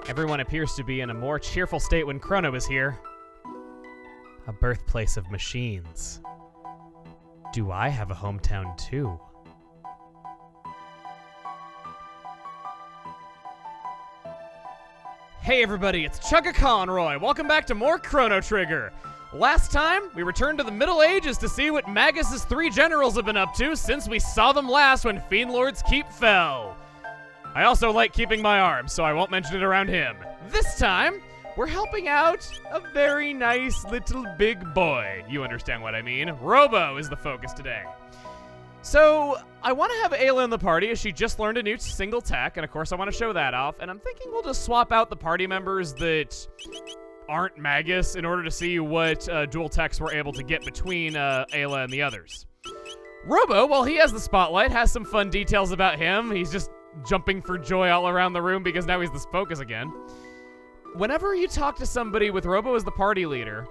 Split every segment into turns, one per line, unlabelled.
Everyone appears to be in a more cheerful state when Chrono is here. A birthplace of machines. Do I have a hometown too? Hey everybody, it's Chugga Conroy. Welcome back to more Chrono Trigger. Last time, we returned to the Middle Ages to see what Magus's 3 generals have been up to since we saw them last when Fiendlord's Keep fell. I also like keeping my arm, so I won't mention it around him. This time, we're helping out a very nice little big boy. You understand what I mean. Robo is the focus today. So, I want to have Ayla in the party as she just learned a new single tech, and of course I want to show that off, and I'm thinking we'll just swap out the party members that aren't Magus in order to see what dual techs we're able to get between Ayla and the others. Robo, while he has the spotlight, has some fun details about him. He's just jumping for joy all around the room because now he's the focus again. Whenever you talk to somebody with Robo as the party leader,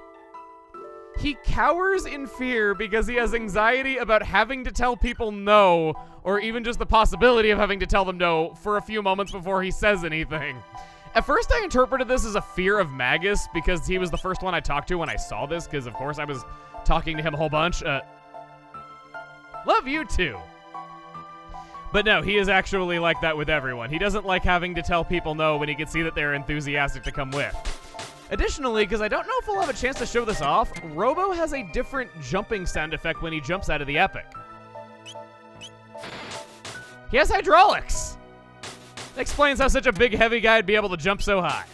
he cowers in fear because he has anxiety about having to tell people no, or even just the possibility of having to tell them no for a few moments before he says anything. At first, I interpreted this as a fear of Magus because he was the first one I talked to when I saw this, because of course I was talking to him a whole bunch. Love you too. But no, he is actually like that with everyone. He doesn't like having to tell people no when he can see that they're enthusiastic to come with. Additionally, because I don't know if we'll have a chance to show this off, Robo has a different jumping sound effect when he jumps out of the Epic. He has hydraulics! That explains how such a big, heavy guy would be able to jump so high.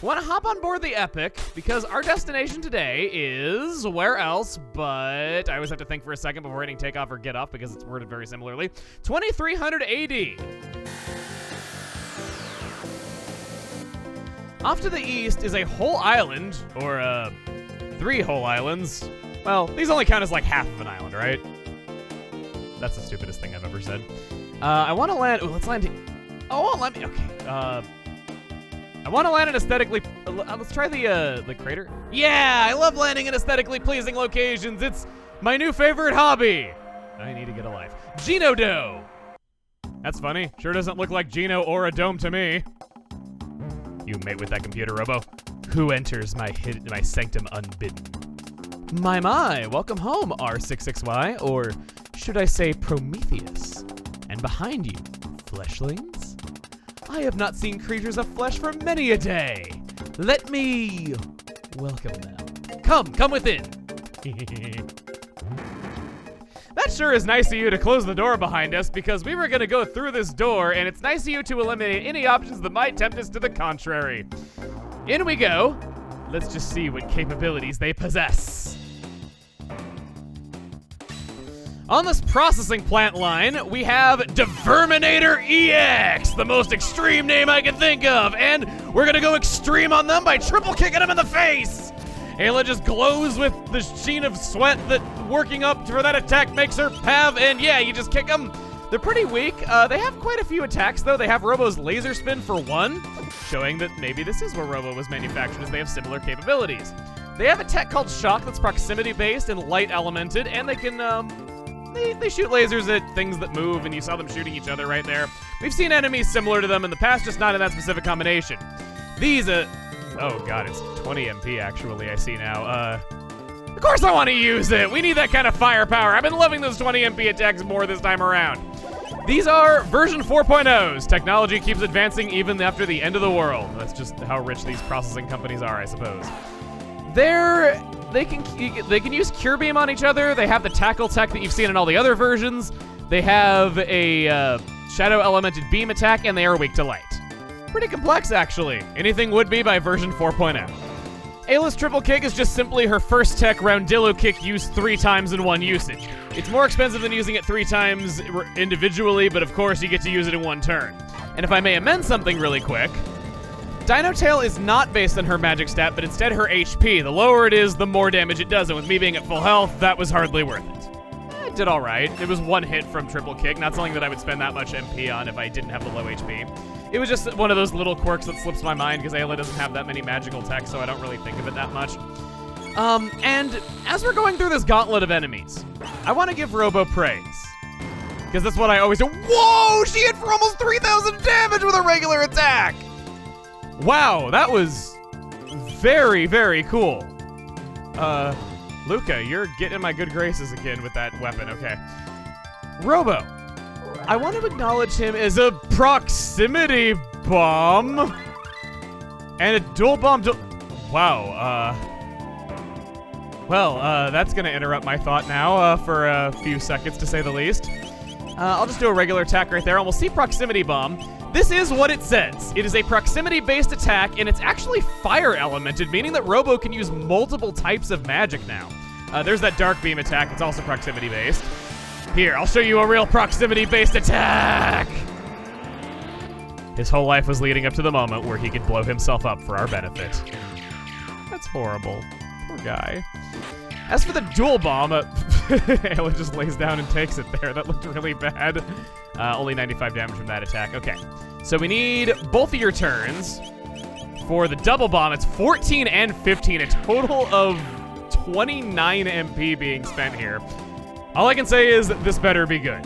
Want to hop on board the Epic, because our destination today is where else, but I always have to think for a second before hitting takeoff or get off because it's worded very similarly. 2300 AD. Off to the east is a whole island, or 3 whole islands. Well, these only count as like half of an island, right? That's the stupidest thing I've ever said. I want to land, let's land, let me, okay. I want to land in aesthetically, let's try the crater. Yeah, I love landing in aesthetically pleasing locations. It's my new favorite hobby. I need to get a life. Geno dough. That's funny. Sure doesn't look like Geno or a dome to me. You mate with that computer, Robo. Who enters my sanctum unbidden? My, welcome home, R66Y, or should I say Prometheus? And behind you, fleshlings? I have not seen creatures of flesh for many a day. Let me welcome them. Come within. That sure is nice of you to close the door behind us because we were going to go through this door, and it's nice of you to eliminate any options that might tempt us to the contrary. In we go. Let's just see what capabilities they possess. On this processing plant line, we have Deverminator EX, the most extreme name I can think of, and we're going to go extreme on them by triple kicking them in the face. Ayla just glows with the sheen of sweat that working up for that attack makes her have, and yeah, you just kick them. They're pretty weak. They have quite a few attacks, though. They have Robo's laser spin for one, showing that maybe this is where Robo was manufactured, as they have similar capabilities. They have a tech called Shock that's proximity-based and light elemented, and they can, they shoot lasers at things that move, and you saw them shooting each other right there. We've seen enemies similar to them in the past, just not in that specific combination. These, oh god, it's 20 MP actually, I see now. Of course I want to use it! We need that kind of firepower. I've been loving those 20 MP attacks more this time around. These are version 4.0s. Technology keeps advancing even after the end of the world. That's just how rich these processing companies are, I suppose. They can use Cure Beam on each other. They have the tackle tech that you've seen in all the other versions. They have a shadow elemented beam attack, and they are weak to light. Pretty complex, actually. Anything would be by version 4.0. Ayla's triple kick is just simply her first tech roundillo kick used 3 times in one usage. It's more expensive than using it 3 times individually, but of course you get to use it in one turn. And if I may amend something really quick, Dino Tail is not based on her magic stat, but instead her HP. The lower it is, the more damage it does, and with me being at full health, that was hardly worth it. It did alright. It was 1 hit from triple kick, not something that I would spend that much MP on if I didn't have the low HP. It was just one of those little quirks that slips my mind because Ayla doesn't have that many magical techs, so I don't really think of it that much. And as we're going through this gauntlet of enemies, I want to give Robo praise. Because that's what I always do. Whoa! She hit for almost 3,000 damage with a regular attack! Wow, that was very, very cool. Luca, you're getting in my good graces again with that weapon, okay. Robo, I want to acknowledge him as a proximity bomb. And a dual bomb, wow, well, that's gonna interrupt my thought now, for a few seconds to say the least. I'll just do a regular attack right there, and we'll see proximity bomb. This is what it says. It is a proximity-based attack, and it's actually fire-elemented, meaning that Robo can use multiple types of magic now. There's that dark beam attack. It's also proximity-based. Here, I'll show you a real proximity-based attack! His whole life was leading up to the moment where he could blow himself up for our benefit. That's horrible. Poor guy. As for the dual bomb, Ayla just lays down and takes it there. That looked really bad. Only 95 damage from that attack. Okay, so we need both of your turns. For the double bomb, it's 14 and 15, a total of 29 MP being spent here. All I can say is this better be good.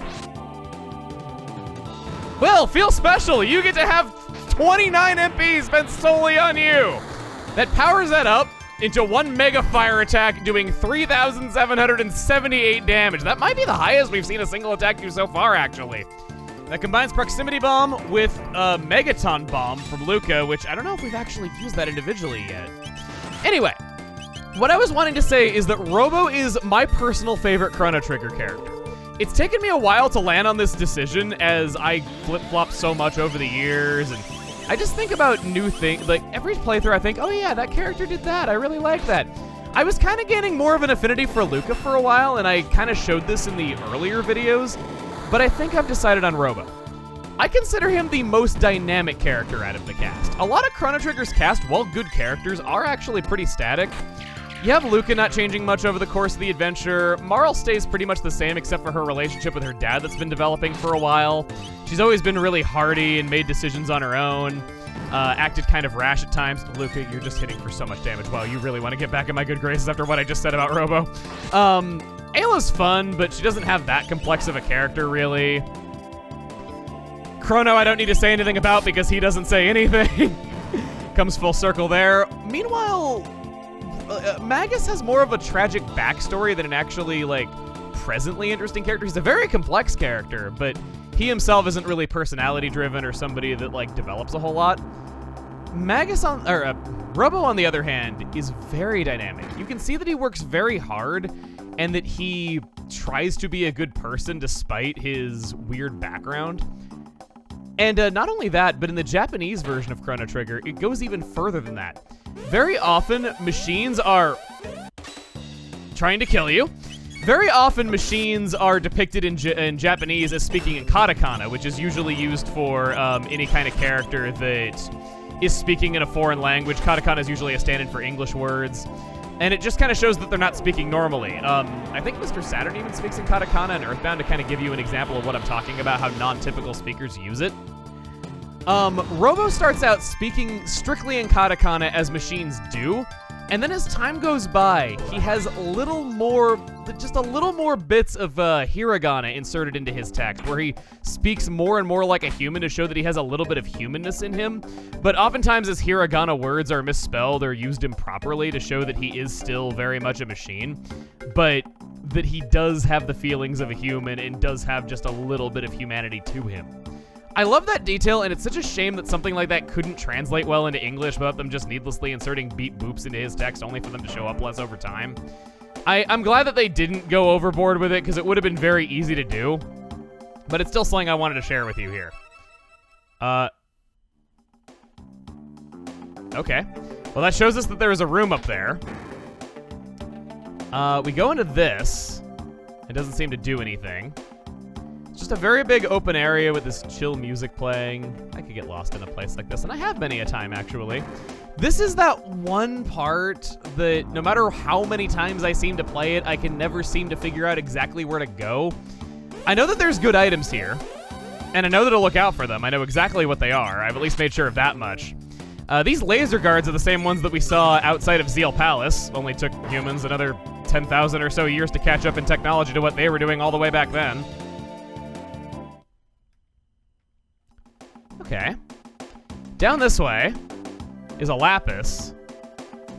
Well, feel special. You get to have 29 MP spent solely on you. That powers that up into one mega fire attack doing 3,778 damage. That might be the highest we've seen a single attack do so far, actually. That combines Proximity Bomb with Megaton Bomb from Luca, which I don't know if we've actually used that individually yet. Anyway, what I was wanting to say is that Robo is my personal favorite Chrono Trigger character. It's taken me a while to land on this decision as I flip-flop so much over the years, and I just think about new things. Like, every playthrough I think, oh yeah, that character did that. I really like that. I was kind of gaining more of an affinity for Luca for a while, and I kind of showed this in the earlier videos, but I think I've decided on Robo. I consider him the most dynamic character out of the cast. A lot of Chrono Trigger's cast, while good characters, are actually pretty static. You have Luca not changing much over the course of the adventure. Marle stays pretty much the same except for her relationship with her dad that's been developing for a while. She's always been really hardy and made decisions on her own. Acted kind of rash at times. Luca, you're just hitting for so much damage. Wow, you really want to get back in my good graces after what I just said about Robo. Ayla's fun, but she doesn't have that complex of a character, really. Chrono, I don't need to say anything about because he doesn't say anything. Comes full circle there. Meanwhile, Magus has more of a tragic backstory than an actually, like, presently interesting character. He's a very complex character, but he himself isn't really personality-driven or somebody that, like, develops a whole lot. Robo, on the other hand, is very dynamic. You can see that he works very hard and that he tries to be a good person despite his weird background. And not only that, but in the Japanese version of Chrono Trigger, it goes even further than that. Very often, machines are trying to kill you. Very often, machines are depicted in Japanese as speaking in katakana, which is usually used for any kind of character that is speaking in a foreign language. Katakana is usually a stand-in for English words. And it just kind of shows that they're not speaking normally. I think Mr. Saturn even speaks in katakana and Earthbound to kind of give you an example of what I'm talking about, how non-typical speakers use it. Robo starts out speaking strictly in katakana as machines do, and then as time goes by, he has just a little more bits of hiragana inserted into his text, where he speaks more and more like a human to show that he has a little bit of humanness in him. But oftentimes his hiragana words are misspelled or used improperly to show that he is still very much a machine, but that he does have the feelings of a human and does have just a little bit of humanity to him. I love that detail, and it's such a shame that something like that couldn't translate well into English without them just needlessly inserting beep boops into his text only for them to show up less over time. I'm glad that they didn't go overboard with it because it would have been very easy to do, but it's still something I wanted to share with you here. Okay. Well, that shows us that there is a room up there. We go into this. It doesn't seem to do anything. Just a very big open area with this chill music playing. I could get lost in a place like this, and I have many a time, actually. This is that one part that no matter how many times I seem to play it, I can never seem to figure out exactly where to go. I know that there's good items here, and I know that to look out for them. I know exactly what they are. I've at least made sure of that much. These laser guards are the same ones that we saw outside of Zeal Palace. Only took humans another 10,000 or so years to catch up in technology to what they were doing all the way back then. Okay. Down this way. is a lapis.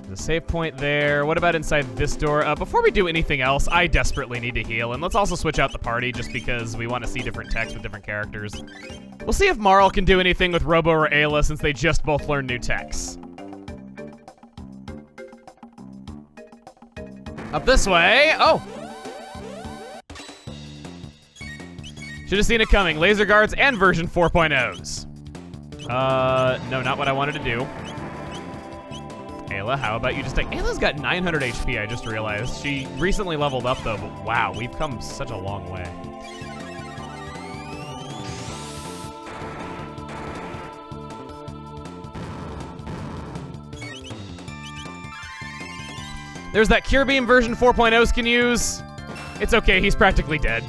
There's a save point there. What about inside this door? Before we do anything else, I desperately need to heal. And let's also switch out the party just because we want to see different techs with different characters. We'll see if Marl can do anything with Robo or Ayla since they just both learned new techs. Up this way. Oh! Should have seen it coming. Laser guards and version 4.0s. No, not what I wanted to do. Ayla, how about you just take... Ayla's got 900 HP, I just realized. She recently leveled up, though, but wow, we've come such a long way. There's that Cure Beam version 4.0s can use. It's okay, he's practically dead.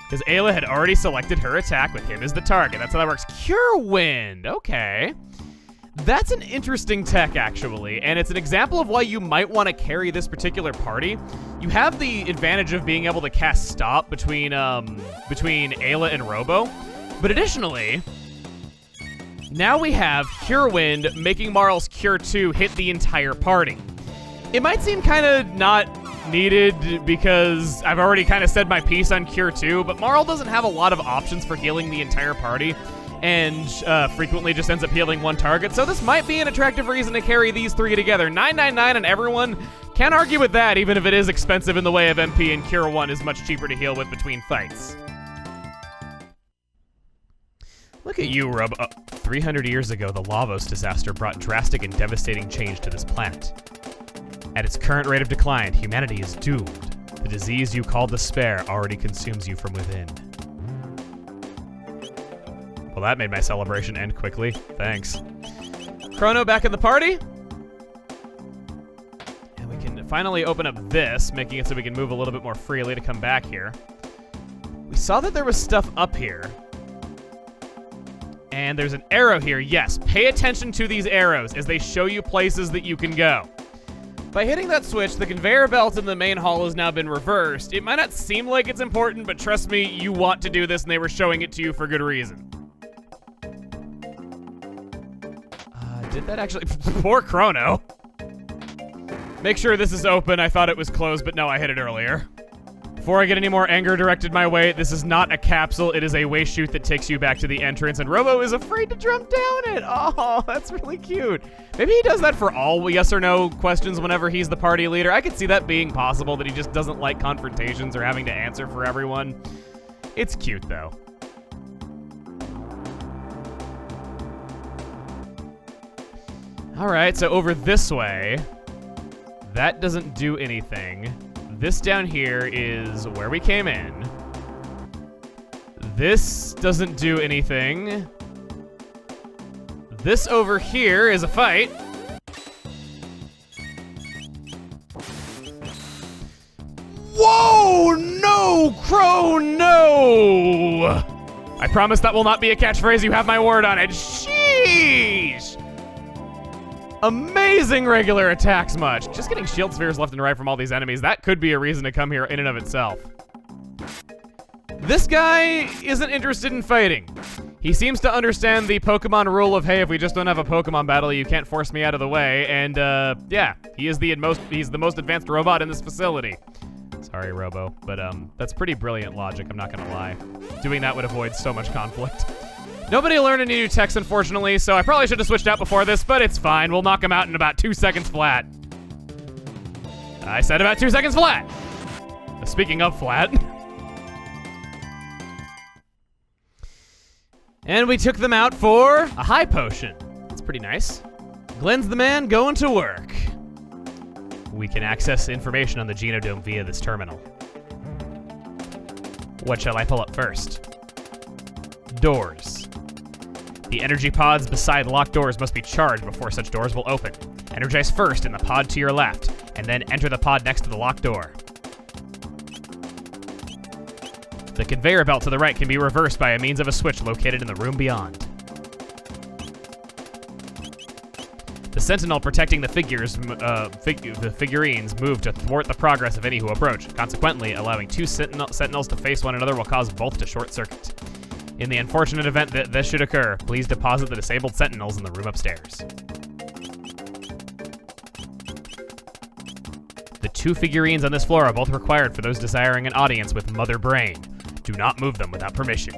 Because Ayla had already selected her attack with him as the target. That's how that works. Cure Wind, okay. That's an interesting tech, actually, and it's an example of why you might want to carry this particular party. You have the advantage of being able to cast Stop between Ayla and Robo, but additionally, now we have Cure Wind making Marl's Cure 2 hit the entire party. It might seem kind of not needed because I've already kind of said my piece on Cure 2, but Marl doesn't have a lot of options for healing the entire party and frequently just ends up healing one target, so this might be an attractive reason to carry these three together. 999 and everyone can't argue with that, even if it is expensive in the way of MP, and Cure 1 is much cheaper to heal with between fights. Look at you, Robo. 300 years ago, the Lavos disaster brought drastic and devastating change to this planet. At its current rate of decline, humanity is doomed. The disease you call despair already consumes you from within. Well, that made my celebration end quickly. Thanks. Chrono back in the party. And we can finally open up this, making it so we can move a little bit more freely to come back here. We saw that there was stuff up here. And there's an arrow here. Yes, pay attention to these arrows as they show you places that you can go. By hitting that switch, the conveyor belt in the main hall has now been reversed. It might not seem like it's important, but trust me, you want to do this, and they were showing it to you for good reason. Did that actually... Poor Chrono. Make sure this is open. I thought it was closed, but no, I hit it earlier. Before I get any more anger directed my way, this is not a capsule. It is a way chute that takes you back to the entrance, and Robo is afraid to jump down it. Oh, that's really cute. Maybe he does that for all yes or no questions whenever he's the party leader. I could see that being possible, that he just doesn't like confrontations or having to answer for everyone. It's cute, though. All right, so over this way, that doesn't do anything. This down here is where we came in. This doesn't do anything. This over here is a fight. Whoa! No, Crow, no! I promise that will not be a catchphrase. You have my word on it. Sheesh! Amazing regular attacks much. Just getting shield spheres left and right from all these enemies, that could be a reason to come here in and of itself. This guy isn't interested in fighting. He seems to understand the Pokemon rule of, hey, if we just don't have a Pokemon battle, you can't force me out of the way, and yeah, he's the most advanced robot in this facility. Sorry, Robo, but that's pretty brilliant logic, I'm not gonna lie. Doing that would avoid so much conflict. Nobody learned any new techs, unfortunately, so I probably should have switched out before this, but it's fine. We'll knock him out in about 2 seconds flat. I said about 2 seconds flat. Speaking of flat. And we took them out for a high potion. That's pretty nice. Glenn's the man going to work. We can access information on the Genodome via this terminal. What shall I pull up first? Doors. The energy pods beside locked doors must be charged before such doors will open. Energize first in the pod to your left, and then enter the pod next to the locked door. The conveyor belt to the right can be reversed by a means of a switch located in the room beyond. The sentinel protecting the figurines move to thwart the progress of any who approach. Consequently, allowing two sentinels to face one another will cause both to short circuit. In the unfortunate event that this should occur, please deposit the disabled sentinels in the room upstairs. The 2 figurines on this floor are both required for those desiring an audience with Mother Brain. Do not move them without permission.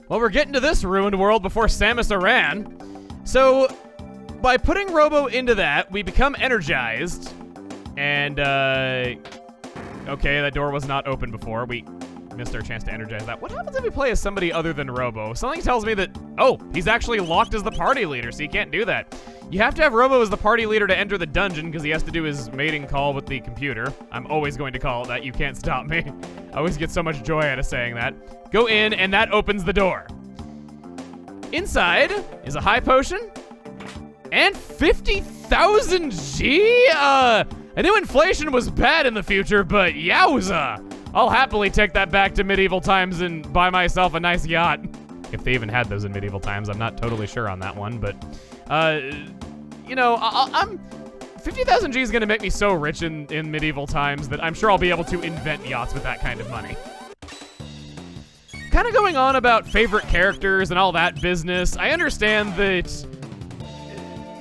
Well, we're getting to this ruined world before Samus Aran. So, by putting Robo into that, we become energized. And, okay, that door was not open before. We missed our chance to energize that. What happens if we play as somebody other than Robo? Something tells me that, oh, he's actually locked as the party leader, so you can't do that. You have to have Robo as the party leader to enter the dungeon because he has to do his mating call with the computer. I'm always going to call it that. You can't stop me. I always get so much joy out of saying that. Go in, and that opens the door. Inside is a high potion and 50,000 G? I knew inflation was bad in the future, but yowza! I'll happily take that back to medieval times and buy myself a nice yacht. If they even had those in medieval times, I'm not totally sure on that one, but, you know, I'm 50,000 G is gonna make me so rich in medieval times that I'm sure I'll be able to invent yachts with that kind of money. Kind of going on about favorite characters and all that business, I understand that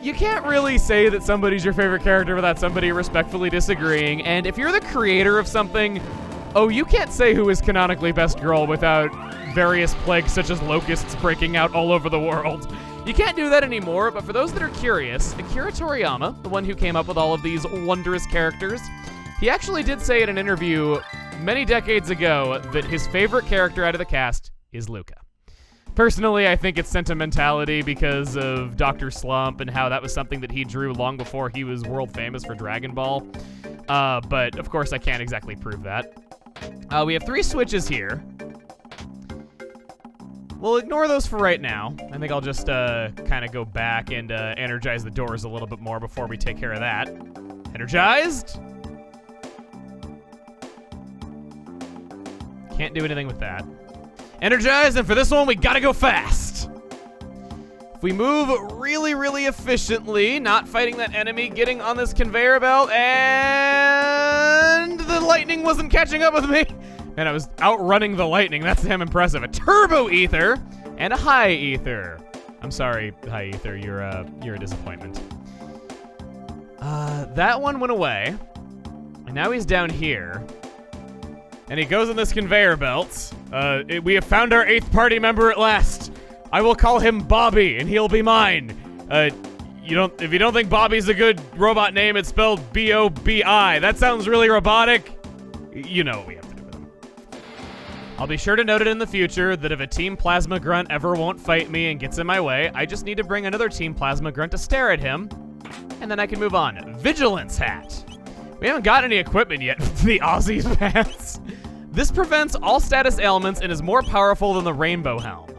you can't really say that somebody's your favorite character without somebody respectfully disagreeing, and if you're the creator of something, oh, you can't say who is canonically best girl without various plagues such as locusts breaking out all over the world. You can't do that anymore, but for those that are curious, Akira Toriyama, the one who came up with all of these wondrous characters, he actually did say in an interview many decades ago that his favorite character out of the cast is Luca. Personally, I think it's sentimentality because of Dr. Slump and how that was something that he drew long before he was world famous for Dragon Ball. But of course I can't exactly prove that. We have 3 switches here. We'll ignore those for right now. I think I'll just kind of go back and energize the doors a little bit more before we take care of that. Energized. Can't do anything with that. Energized, and for this one, we gotta go fast. If we move really, really efficiently, not fighting that enemy, getting on this conveyor belt, and the lightning wasn't catching up with me. And I was outrunning the lightning. That's damn impressive. A turbo ether and a high ether. I'm sorry, high ether. You're a disappointment. That one went away, and now he's down here. And he goes on this conveyor belt. We have found our 8th party member at last. I will call him Bobby, and he'll be mine. If you don't think Bobby's a good robot name, it's spelled B-O-B-I. That sounds really robotic. You know what we have to do with him. I'll be sure to note it in the future that if a Team Plasma Grunt ever won't fight me and gets in my way, I just need to bring another Team Plasma Grunt to stare at him, and then I can move on. Vigilance hat. We haven't got any equipment yet. The Aussie's pants. This prevents all status ailments and is more powerful than the Rainbow Helm.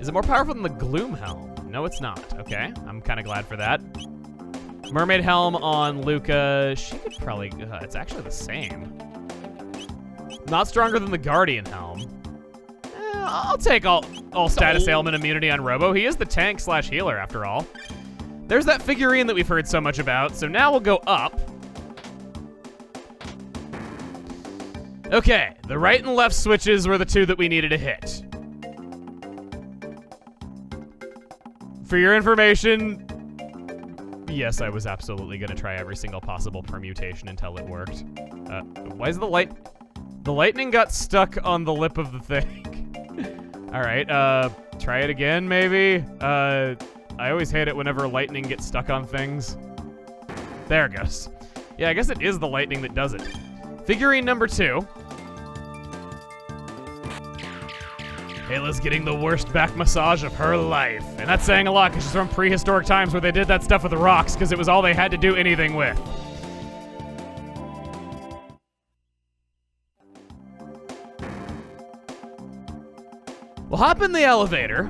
Is it more powerful than the Gloom Helm? No, it's not. Okay, I'm kind of glad for that. Mermaid Helm on Luca. She could probably... it's actually the same. Not stronger than the Guardian Helm. I'll take all status ailment immunity on Robo. He is the tank / healer after all. There's that figurine that we've heard so much about, so now we'll go up. Okay, the right and left switches were the 2 that we needed to hit. For your information, yes, I was absolutely gonna try every single possible permutation until it worked. Why is the lightning got stuck on the lip of the thing. All right, try it again, maybe? I always hate it whenever lightning gets stuck on things. There it goes. Yeah, I guess it is the lightning that does it. Figurine number 2. Ayla's getting the worst back massage of her life. And that's saying a lot because she's from prehistoric times where they did that stuff with the rocks because it was all they had to do anything with. We'll hop in the elevator.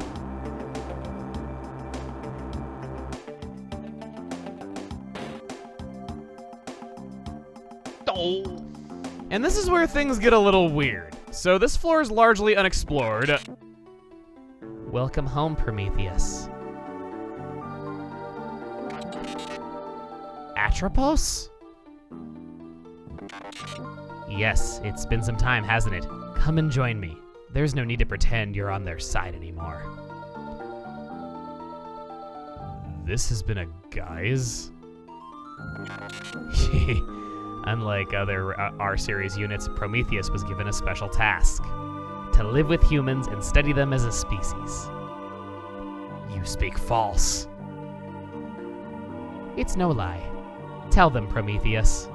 And this is where things get a little weird. So this floor is largely unexplored. Welcome home, Prometheus. Atropos? Yes, it's been some time, hasn't it? Come and join me. There's no need to pretend you're on their side anymore. This has been a guise? Unlike other R-series units, Prometheus was given a special task: to live with humans and study them as a species. You speak false. It's no lie. Tell them, Prometheus.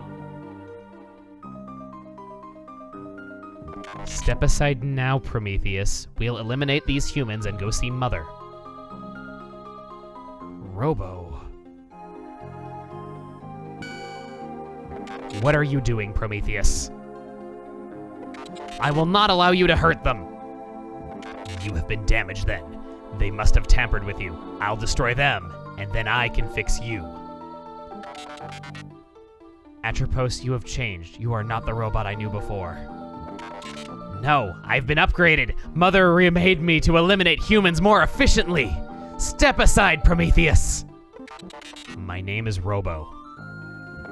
Step aside now, Prometheus. We'll eliminate these humans and go see Mother. Robo. What are you doing, Prometheus? I will not allow you to hurt them. You have been damaged then. They must have tampered with you. I'll destroy them, and then I can fix you. Atropos, you have changed. You are not the robot I knew before. No, I've been upgraded. Mother remade me to eliminate humans more efficiently. Step aside, Prometheus. My name is Robo.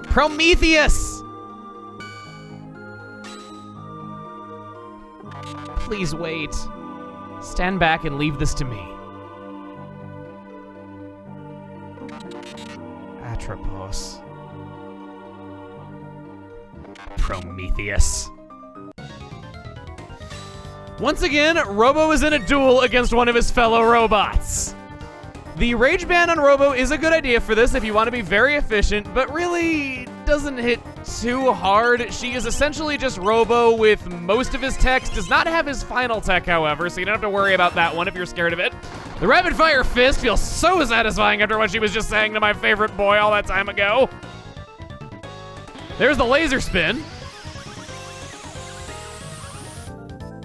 Prometheus! Please wait. Stand back and leave this to me. Atropos. Prometheus. Once again, Robo is in a duel against one of his fellow robots. The rage ban on Robo is a good idea for this if you want to be very efficient, but really doesn't hit too hard. She is essentially just Robo with most of his tech. Does not have his final tech, however, so you don't have to worry about that one if you're scared of it. The rapid fire fist feels so satisfying after what she was just saying to my favorite boy all that time ago. There's the laser spin.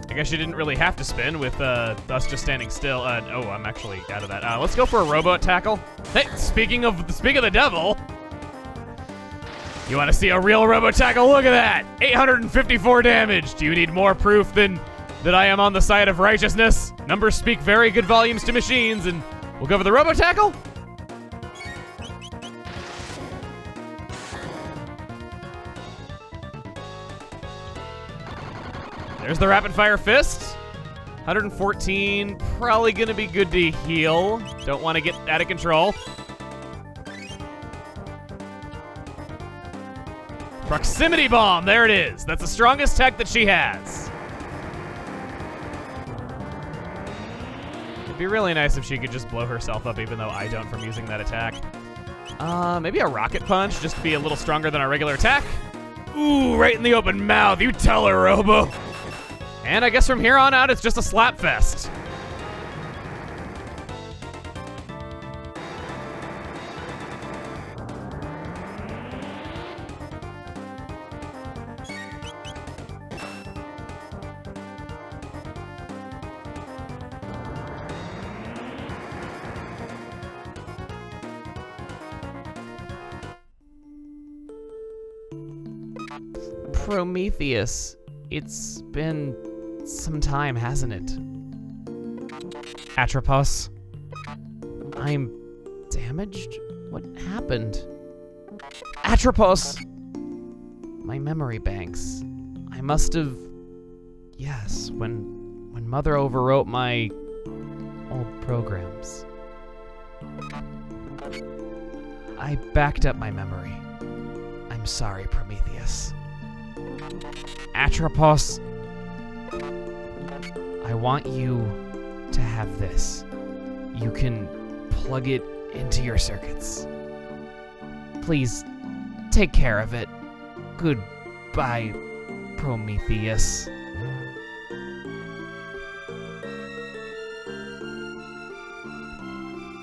I guess you didn't really have to spin with us just standing still. Oh, I'm actually out of that. Let's go for a robot tackle. Hey, speaking of the devil, you want to see a real robo tackle? Look at that, 854 damage. Do you need more proof than that I am on the side of righteousness? Numbers speak very good volumes to machines, and we'll go for the robo tackle. There's the rapid fire fist. 114, probably gonna be good to heal. Don't want to get out of control. Proximity bomb, there it is. That's the strongest tech that she has. It'd be really nice if she could just blow herself up, even though I don't, from using that attack. Maybe a rocket punch, just to be a little stronger than our regular attack. Ooh, right in the open mouth. You tell her, Robo. And I guess from here on out, it's just a slap fest. Prometheus, it's been some time, hasn't it? Atropos, I'm damaged? What happened? Atropos! My memory banks. I must have... Yes, when Mother overwrote my old programs. I backed up my memory. I'm sorry, Prometheus. Atropos, I want you to have this. You can plug it into your circuits. Please, take care of it. Goodbye, Prometheus.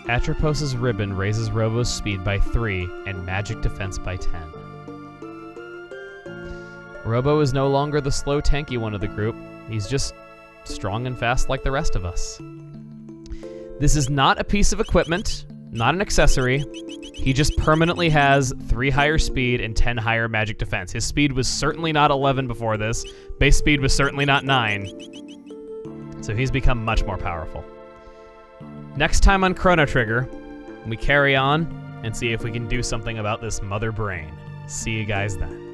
Atropos' ribbon raises Robo's speed by 3 and magic defense by 10. Robo is no longer the slow, tanky one of the group. He's just strong and fast like the rest of us. This is not a piece of equipment, not an accessory. He just permanently has 3 higher speed and 10 higher magic defense. His speed was certainly not 11 before this. Base speed was certainly not 9. So he's become much more powerful. Next time on Chrono Trigger, we carry on and see if we can do something about this mother brain. See you guys then.